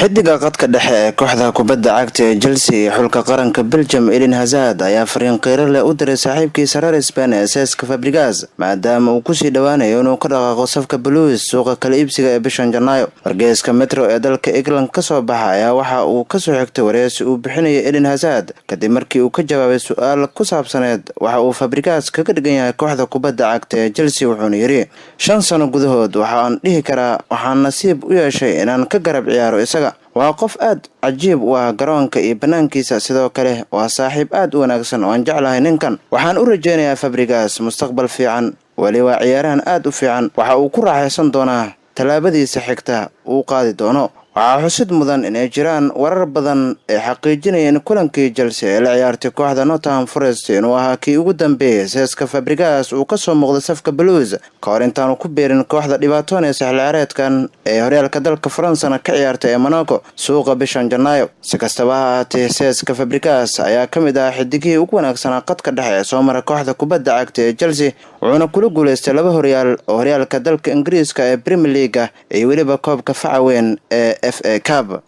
xidiga qadka dhexe ee kooxda kubadda cagta ee Chelsea ee xulka qaranka Belgium Eden Hazard ayaa fariin qeyr leh u diray saaxiibkiisa reer Spain ee Cesc Fabregas maadaama uu ku sii dhawaanayo inuu ka dhaqaaqo safka Blues suuqa kala iibsiga ee bishan Janaayo. Wargeyska Metro ee dalka England ka soo baxa ayaa waxa uu ka soo xigtay wareysi uu bixinayay Eden Hazard kadib markii uu ka jawaabay su'aal ku saabsaneed waxa uu Fabregas kaga dhigan yahay kooxda kubadda cagta ee Chelsea. wuxuuna yiri 5 sano gudahood waxaan dhihi karaa waxaan nasiib u yeeshay inaan ka garab ciyaaro isaga. waa qof aad cajiib u ah garoonka iyo banaankiisa, sidoo kale waa saaxiib aad u wanaagsan oo aan jeclahay ninkan. waxaan u rajaynayaa Fabregas mustaqbal fiican, wali waa ciyaarahan aad u fiican, waxa uu ku raaxaysan doonaa talaabadiisa xigta uu qaadi doono. waxaa xusid mudan inay jiraan warar badan ee xaqiijinayeen kulankii Chelsea ee la ciyaartay kooxda Nottingham Forest inuu ahaa kii ugu dambeeyay Cesc Fabregas uu ka soo muuqday safka Blues ka hor intaan ku beerin kooxda dhibaatoonaysa xilli ciyaareedkan ee horyaalka dalka Faransana ka ciyaartay ee Monaco suuqa bishan Janaayo. si kastaba ha ahaatee, Cesc Fabregas ayaa ka mid ah xidigihii ugu wanaagsanaa qadka dhexe ee soo mara kooxda kubadda cagta ee Chelsea, wuxuuna kula guuleystay 2 horyaal oo horyaalka dalka Ingiriiska ee Premier League iyo weliba koobka faca weyn ee FA Cup.